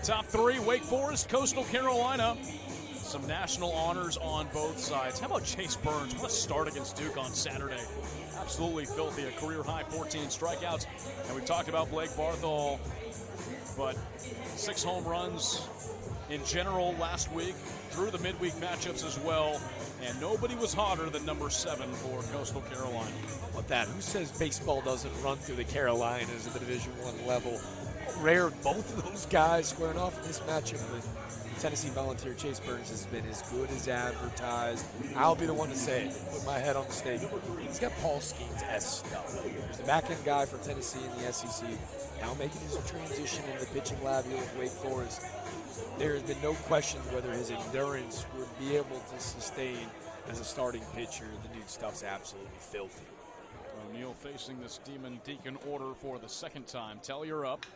Top three, Wake Forest, Coastal Carolina. Some national honors on both sides. How about Chase Burns? What a start against Duke on Saturday. Absolutely filthy, a career-high 14 strikeouts. And we've talked about Blake Barthol, but 6 home runs in general last week, through the midweek matchups as well. And nobody was hotter than number 7 for Coastal Carolina. How about that? Who says baseball doesn't run through the Carolinas at the Division I level? Rare both of those guys squaring off in this matchup. The Tennessee Volunteer Chase Burns has been as good as advertised. I'll be the one to say it. Put my head on the stake. He's got Paul Skeens-esque stuff. He's the back-end guy for Tennessee in the SEC. Now making his transition in the pitching lab here with Wake Forest. There has been no question whether his endurance would be able to sustain as a starting pitcher. The dude stuff's absolutely filthy. O'Neal facing this Demon Deacon order for the second time. Tellier up.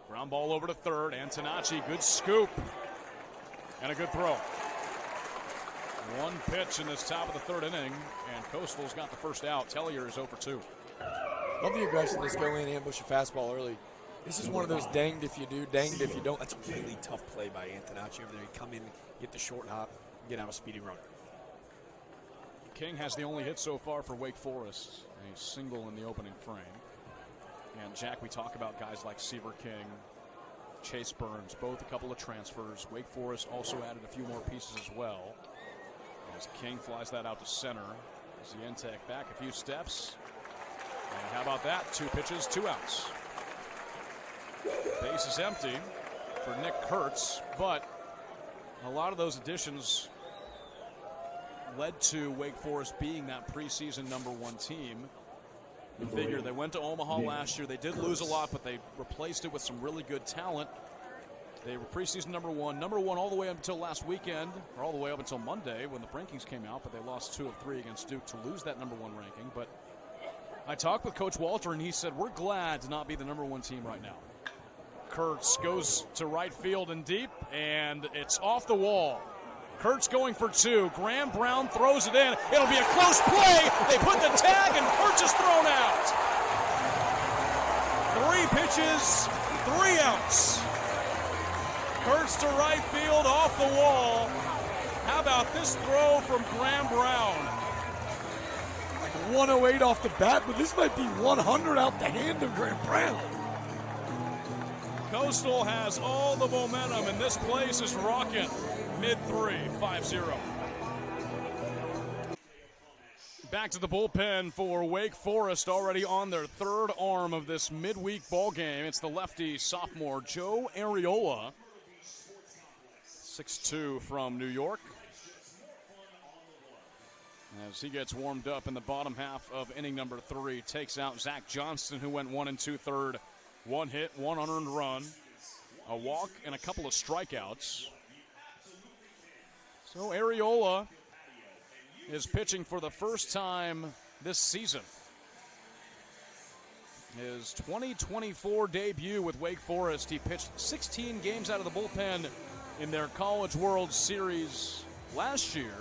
Ground ball over to third. Antonacci, good scoop. And a good throw. One pitch in this top of the third inning, and Coastal's got the first out. Tellier is 0 for 2. Love the aggressiveness, go in, ambush a fastball early. This is one of those danged if you do, danged if you don't. That's a really tough play by Antonacci over there. He come in, get the short hop, get out a speedy runner. King has the only hit so far for Wake Forest, a single in the opening frame. And Jack, we talk about guys like Seaver King, Chase Burns, both a couple of transfers. Wake Forest also added a few more pieces as well. As King flies that out to center. Zientek back a few steps. And how about that? 2 pitches, 2 outs. Base is empty for Nick Kurtz, but a lot of those additions led to Wake Forest being that preseason number 1 team. You figure they went to Omaha last year. They did lose a lot, but they replaced it with some really good talent. They were preseason number 1 all the way up until last weekend, or all the way up until Monday when the rankings came out, but they lost 2 of 3 against Duke to lose that number 1 ranking. But I talked with Coach Walter, and he said, we're glad to not be the number 1 team right now. Kurtz goes to right field and deep, and it's off the wall. Kurtz going for 2. Graham Brown throws it in. It'll be a close play. They put the tag, and Kurtz is thrown out. 3 pitches, 3 outs. Kurtz to right field off the wall. How about this throw from Graham Brown? Like 108 off the bat, but this might be 100 out the hand of Graham Brown. Coastal has all the momentum, and this place is rocking. Mid-3, 5-0. Back to the bullpen for Wake Forest, already on their 3rd arm of this midweek ball game. It's the lefty sophomore Joe Areola, 6'2" from New York. As he gets warmed up in the bottom half of inning number 3, takes out Zach Johnston, who went 1 2/3. 1 hit, 1 unearned run, a walk, and a couple of strikeouts. So Areola is pitching for the first time this season. His 2024 debut with Wake Forest, he pitched 16 games out of the bullpen in their College World Series last year.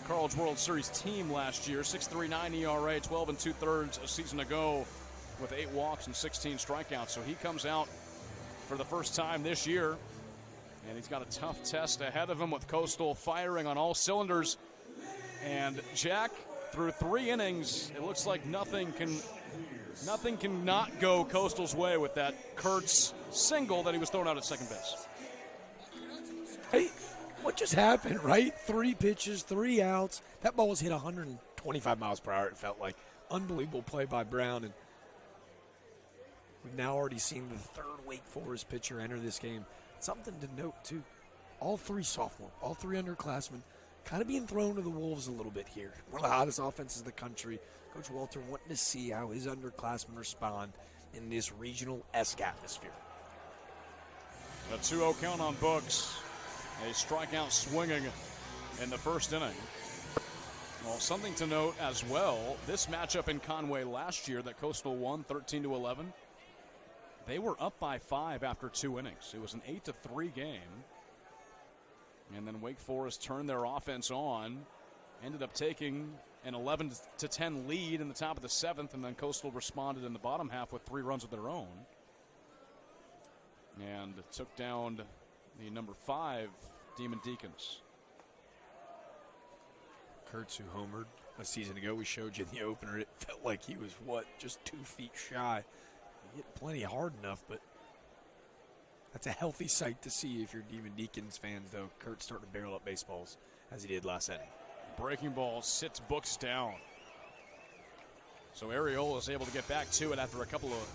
The College World Series team last year, 6.39 ERA, 12 2/3 a season ago with 8 walks and 16 strikeouts. So he comes out for the first time this year. And he's got a tough test ahead of him with Coastal firing on all cylinders. And Jack, through 3 innings, it looks like nothing can not go Coastal's way with that Kurtz single that he was thrown out at second base. Hey, what just happened, right? 3 pitches, 3 outs. That ball was hit 125 miles per hour, it felt like. Unbelievable play by Brown. And we've now already seen the 3rd Wake Forest pitcher enter this game. Something to note, too. All 3 sophomore, all 3 underclassmen, kind of being thrown to the wolves a little bit here. One of the hottest offenses in the country. Coach Walter wanting to see how his underclassmen respond in this regional-esque atmosphere. A 2-0 count on Books. A strikeout swinging in the first inning. Well, something to note as well, this matchup in Conway last year that Coastal won 13-11, they were up by 5 after 2 innings. It was an 8-3 game. And then Wake Forest turned their offense on, ended up taking an 11-10 lead in the top of the 7th, and then Coastal responded in the bottom half with 3 runs of their own. and took down the number 5 Demon Deacons. Kurtz, who homered a season ago, we showed you in the opener. It felt like he was, just 2 feet shy. He hit plenty hard enough, but that's a healthy sight to see if you're Demon Deacons fans, though. Kurtz starting to barrel up baseballs as he did last inning. Breaking ball sits Books down. So Arriola is able to get back to it after a couple of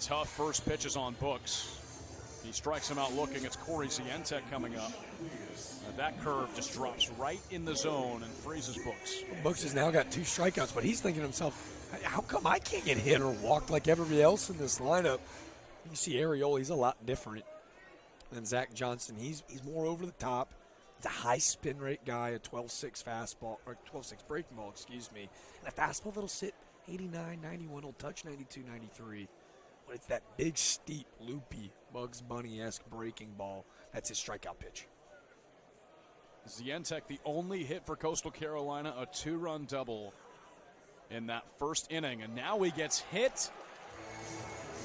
tough first pitches on Books. He strikes him out looking. It's Corey Zientek coming up. And that curve just drops right in the zone and freezes Books. Books has now got 2 strikeouts, but he's thinking to himself, how come I can't get hit or walked like everybody else in this lineup? You see Arriola, he's a lot different than Zach Johnson. He's more over the top. He's a high spin rate guy, a 12-6 fastball, or 12-6 breaking ball, and a fastball that'll sit 89, 91, will touch 92, 93. But it's that big, steep, loopy, Bugs Bunny-esque breaking ball. That's his strikeout pitch. Zientek, the only hit for Coastal Carolina, a 2-run double in that first inning. And now he gets hit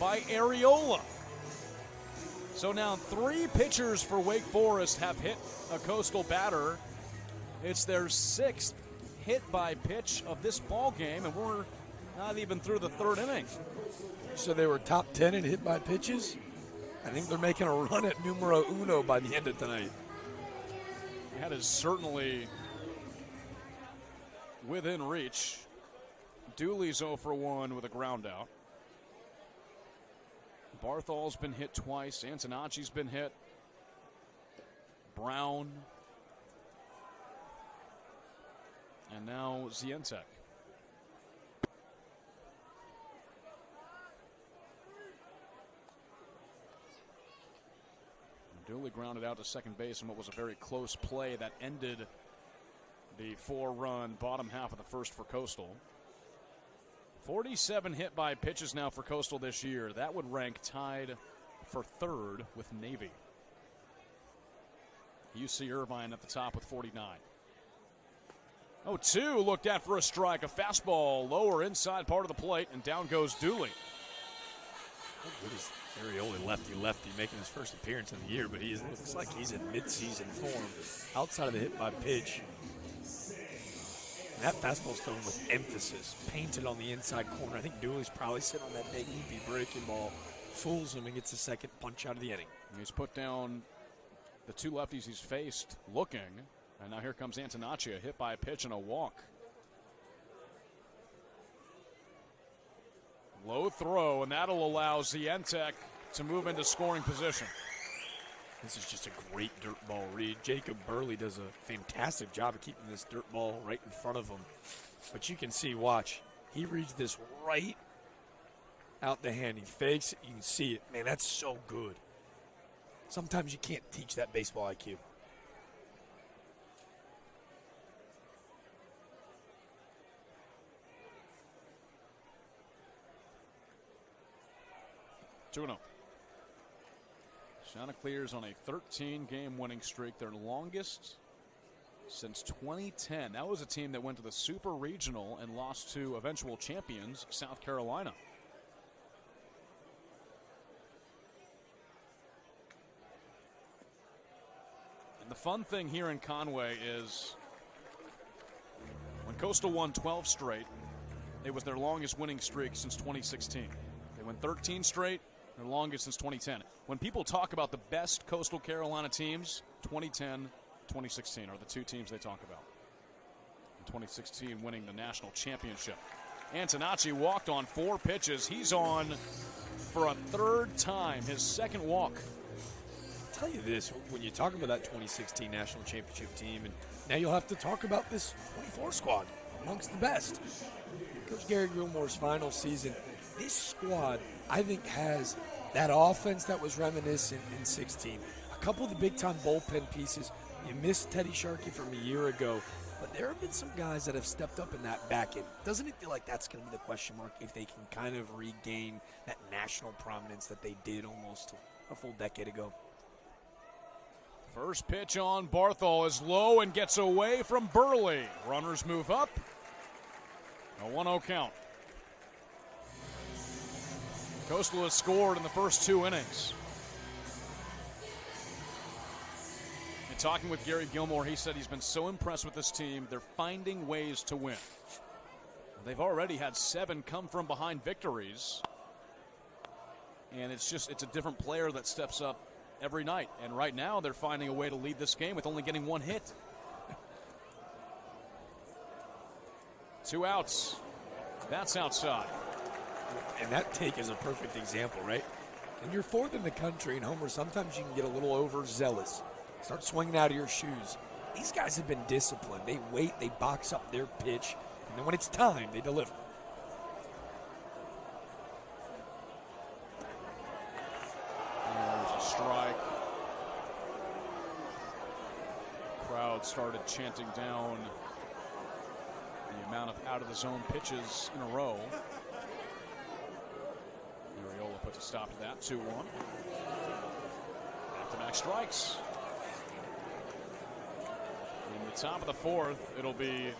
by Arriola. So now 3 pitchers for Wake Forest have hit a Coastal batter. It's their 6th hit by pitch of this ball game, and we're not even through the 3rd inning. So they were top 10 in hit by pitches. I think they're making a run at numero uno by the end of tonight. That is certainly within reach. Dooley's 0 for 1 with a ground out. Barthol's been hit twice. Antonacci's been hit. Brown. And now Zientek. Dooley grounded out to second base in what was a very close play that ended the 4-run bottom half of the first for Coastal. 47 hit by pitches now for Coastal this year. That would rank tied for 3rd with Navy. UC Irvine at the top with 49. 0-2 looked at for a strike. A fastball lower inside part of the plate, and down goes Dooley. How good is Arriola, lefty, making his first appearance of the year, but he looks like he's in midseason form outside of the hit by pitch. And that fastball's thrown with emphasis, painted on the inside corner. I think Dooley's probably sitting on that big loopy breaking ball, fools him and gets the second punch out of the inning. He's put down the 2 lefties he's faced looking, and now here comes Antonacci, a hit by a pitch and a walk. Low throw, and that'll allow Zientek to move into scoring position. This is just a great dirt ball read. Jacob Burley does a fantastic job of keeping this dirt ball right in front of him. But you can see, watch, he reads this right out the hand. He fakes it, you can see it. Man, that's so good. Sometimes you can't teach that baseball IQ. Chanticleer's on a 13-game winning streak, their longest since 2010. That was a team that went to the Super Regional and lost to eventual champions, South Carolina. And the fun thing here in Conway is when Coastal won 12 straight, it was their longest winning streak since 2016. They went 13 straight, their longest since 2010. When people talk about the best Coastal Carolina teams, 2010, 2016 are the 2 teams they talk about. In 2016, winning the national championship. Antonacci walked on 4 pitches. He's on for a 3rd time, his 2nd walk. I'll tell you this, when you talk about that 2016 national championship team, and now you'll have to talk about this 24 squad amongst the best. Coach Gary Gilmore's final season, this squad, I think, has that offense that was reminiscent in 16. A couple of the big-time bullpen pieces. You missed Teddy Sharkey from a year ago, but there have been some guys that have stepped up in that back end. Doesn't it feel like that's going to be the question mark if they can kind of regain that national prominence that they did almost a full decade ago? First pitch on Barthol is low and gets away from Burley. Runners move up. A 1-0 count. Coastal has scored in the first 2 innings. talking with Gary Gilmore, he said he's been so impressed with this team. They're finding ways to win. They've already had 7 come from behind victories. And it's a different player that steps up every night. And right now they're finding a way to lead this game with only getting 1 hit. 2 outs. That's outside. And that take is a perfect example, right? And you're 4th in the country in homers. Sometimes you can get a little overzealous. Start swinging out of your shoes. These guys have been disciplined. They wait, they box up their pitch, and then when it's time, they deliver. There's a strike. Crowd started chanting down the amount of out-of-the-zone pitches in a row. Arriola puts a stop to that, 2-1. Back-to-back strikes. In the top of the 4th, it'll be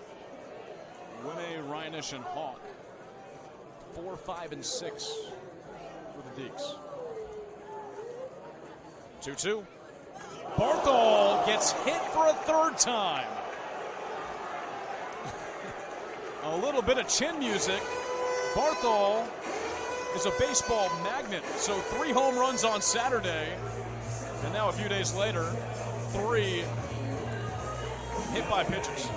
Winnie, Reinisch, and Hawk. 4, 5, and 6 for the Deeks. 2-2. Barthol gets hit for a 3rd time. A little bit of chin music. Barthol is a baseball magnet. So 3 home runs on Saturday. And now a few days later, 3 hit by pitchers.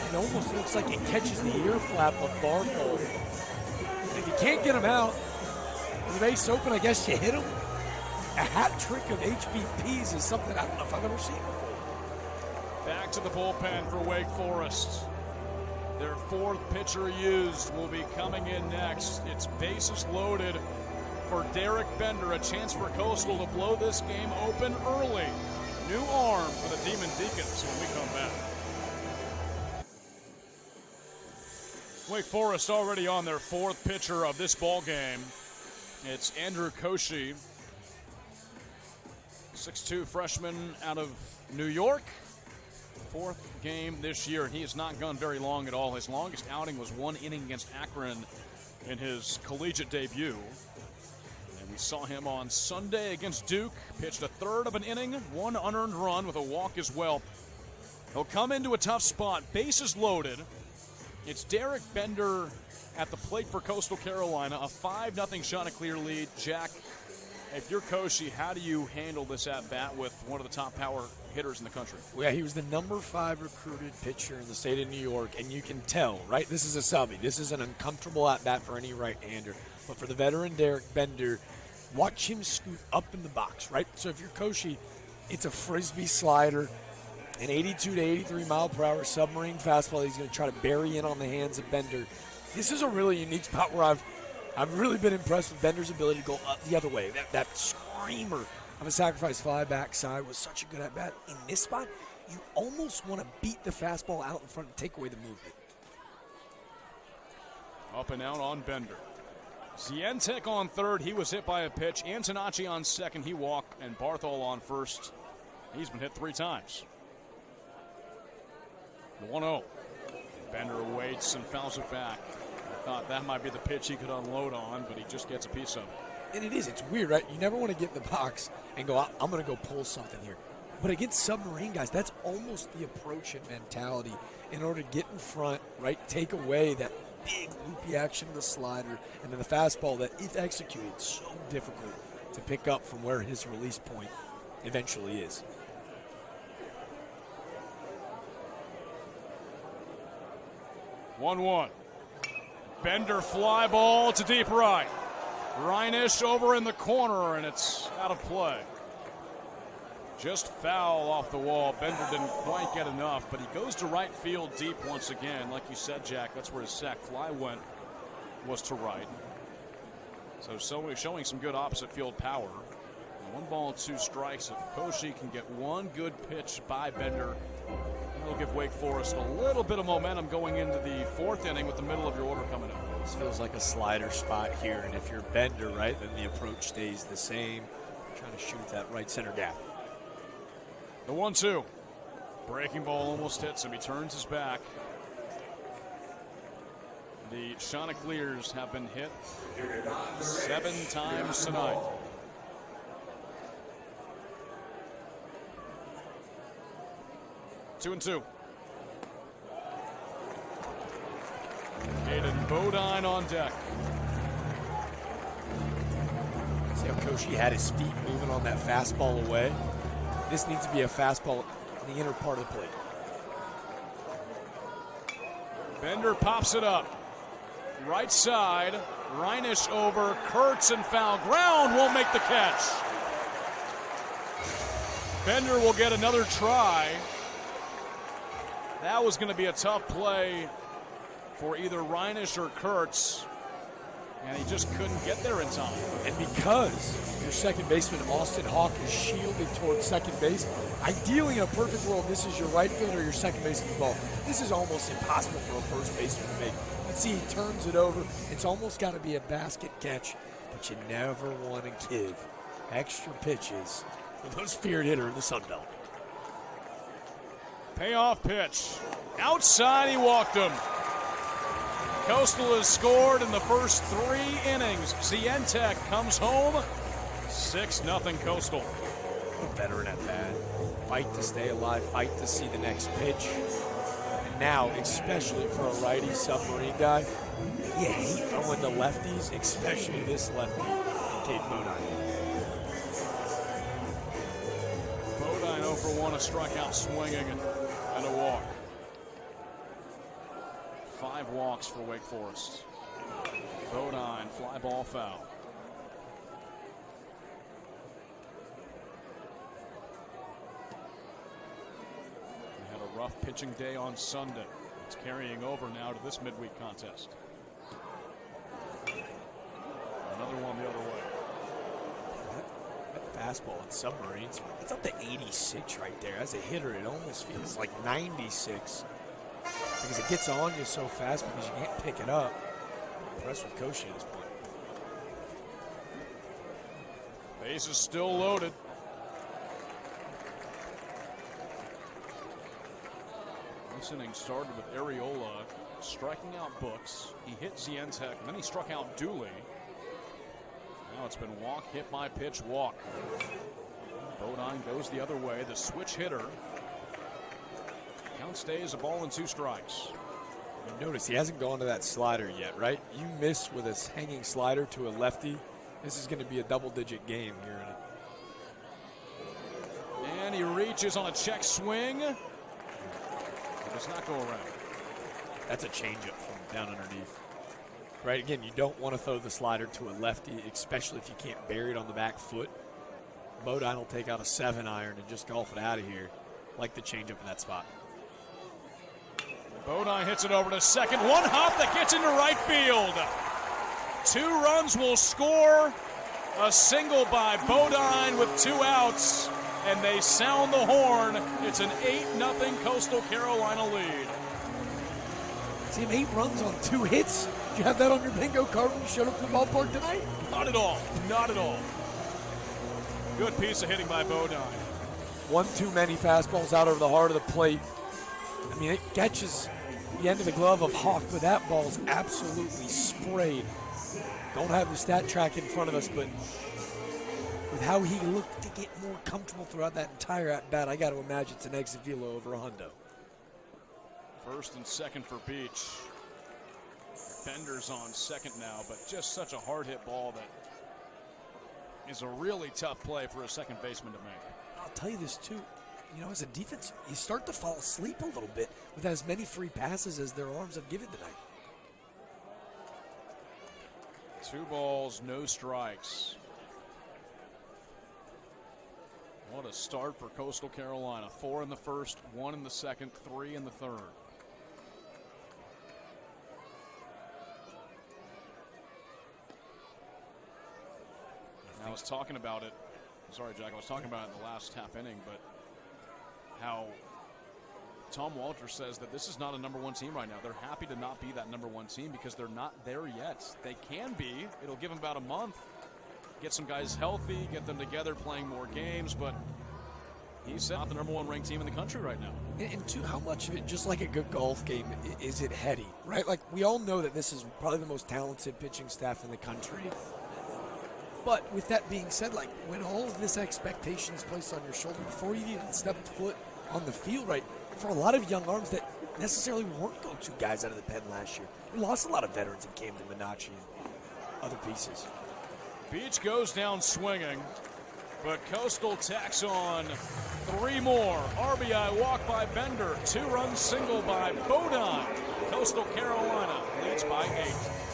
It almost looks like it catches the ear flap of Barthol. If you can't get him out, with the base open, I guess you hit him. A hat trick of HBPs is something I don't know if I've ever seen before. Back to the bullpen for Wake Forest. Their 4th pitcher used will be coming in next. It's bases loaded for Derek Bender. A chance for Coastal to blow this game open early. New arm for the Demon Deacons when we come back. Wake Forest already on their 4th pitcher of this ball game. It's Andrew Koshy, 6'2" freshman out of New York. 4th game this year, and he has not gone very long at all. His longest outing was 1 inning against Akron in his collegiate debut. And we saw him on Sunday against Duke. Pitched a 1/3 of an inning, 1 unearned run with a walk as well. He'll come into a tough spot, bases loaded. It's Derek Bender at the plate for Coastal Carolina, a 5-0 Chanticleer lead. Jack, if you're Koshy, how do you handle this at-bat with one of the top power hitters in the country? Well, yeah, he was the number 5 recruited pitcher in the state of New York, and you can tell, right? This is a subby. This is an uncomfortable at-bat for any right-hander. But for the veteran Derek Bender, watch him scoot up in the box, right? So if you're Koshy, it's a frisbee slider, an 82 to 83 mile per hour submarine fastball he's going to try to bury in on the hands of Bender. This is a really unique spot where I've really been impressed with Bender's ability to go up the other way. That screamer of a sacrifice fly backside was such a good at-bat. In this spot, you almost want to beat the fastball out in front and take away the movement. Up and out on Bender. Zientek on 3rd. He was hit by a pitch. Antonacci on 2nd. He walked. And Barthol on 1st. He's been hit 3 times. The 1-0. Bender waits and fouls it back. I thought that might be the pitch he could unload on, but he just gets a piece of it. And it is. It's weird, right? You never want to get in the box and go, I'm going to go pull something here. But against submarine guys, that's almost the approach and mentality in order to get in front, right? Take away that big loopy action of the slider and then the fastball that, if executed, so difficult to pick up from where his release point eventually is. One. Bender fly ball to deep right. Reinisch over in the corner, and it's out of play. Just foul off the wall. Bender didn't quite get enough, but he goes to right field deep once again. Like you said, Jack, that's where his sac fly went, was to right. So showing some good opposite field power. 1 ball, 2 strikes. If Koshy can get one good pitch by Bender, it'll give Wake Forest a little bit of momentum going into the 4th inning with the middle of your order coming up. This feels like a slider spot here, and if you're Bender, right, then the approach stays the same. Trying to shoot that right center gap. The 1-2. Breaking ball almost hits him. He turns his back. The Chanticleers have been hit 7 times tonight. 2-2. Caden Bodine on deck. See how Koshi had his feet moving on that fastball away? This needs to be a fastball in the inner part of the plate. Bender pops it up. Right side. Reinisch over. Kurtz and foul ground. Won't make the catch. Bender will get another try. That was going to be a tough play for either Reinisch or Kurtz. And he just couldn't get there in time. And because your second baseman, Austin Hawk, is shielded towards second base, ideally in a perfect world, this is your right fielder or your second baseman's ball. This is almost impossible for a first baseman to make. You see he turns it over. It's almost got to be a basket catch, but you never want to give extra pitches for those feared hitter in the Sun Belt. Payoff pitch. Outside, he walked him. Coastal has scored in the first 3 innings. Zientek comes home. 6-0 Coastal. A veteran at bat. Fight to stay alive, fight to see the next pitch. And now, especially for a righty submarine guy, you hate throwing the lefties, especially this lefty, Cade Bodine. Bodine 0 for 1, a strikeout swinging and a walk. 5 walks for Wake Forest. Bodine, fly ball foul. We had a rough pitching day on Sunday. It's carrying over now to this midweek contest. Another one the other way. That fastball in Submarines, it's up to 86 right there. As a hitter, it almost feels like 96. Because it gets on you so fast because you can't pick it up. I'm impressed with Koshi at this point. Base is still loaded. This inning started with Arriola striking out Books. He hit Zientek, and then he struck out Dooley. Now it's been walk, hit by pitch, walk. Bodine goes the other way, the switch hitter. Count stays, a ball and 2 strikes. You notice he hasn't gone to that slider yet, right? You miss with a hanging slider to a lefty. This is going to be a double-digit game here in it. And he reaches on a check swing. It does not go around. That's a changeup from down underneath. Right, again, you don't want to throw the slider to a lefty, especially if you can't bury it on the back foot. Bodine will take out a 7-iron and just golf it out of here. Like the changeup in that spot. Bodine hits it over to second. One hop that gets into right field. 2 runs will score. A single by Bodine with 2 outs. And they sound the horn. It's an 8-0 Coastal Carolina lead. See him 8 runs on 2 hits. Did you have that on your bingo card when you showed up to the ballpark tonight? Not at all. Not at all. Good piece of hitting by Bodine. One too many fastballs out over the heart of the plate. I mean, it catches the end of the glove of Hawk, but that ball's absolutely sprayed. Don't have the stat track in front of us, but with how he looked to get more comfortable throughout that entire at-bat, I got to imagine it's an exit velo over a hundo. First and second for Beach. Bender's on second now, but just such a hard-hit ball that is a really tough play for a second baseman to make. I'll tell you this, too. You know, as a defense, you start to fall asleep a little bit with as many free passes as their arms have given tonight. 2 balls, no strikes. What a start for Coastal Carolina. 4 in the first, 1 in the second, 3 in the third. I was talking about it. Sorry, Jack. I was talking about it in the last half inning, but how Tom Walter says that this is not a number 1 team right now. They're happy to not be that number 1 team because they're not there yet. They can be. It'll give them about a month. Get some guys healthy, get them together playing more games, but he's not the number 1 ranked team in the country right now. And two, how much of it, just like a good golf game, is it heady, right? Like, we all know that this is probably the most talented pitching staff in the country. But with that being said, like, when all of this expectation is placed on your shoulder before you even step foot on the field, right, for a lot of young arms that necessarily weren't go-to guys out of the pen last year. We lost a lot of veterans in Camden Minacci and other pieces. Beach goes down swinging, but Coastal tacks on 3 more. RBI walk by Bender, 2-run single by Bodine. Coastal Carolina leads by 8.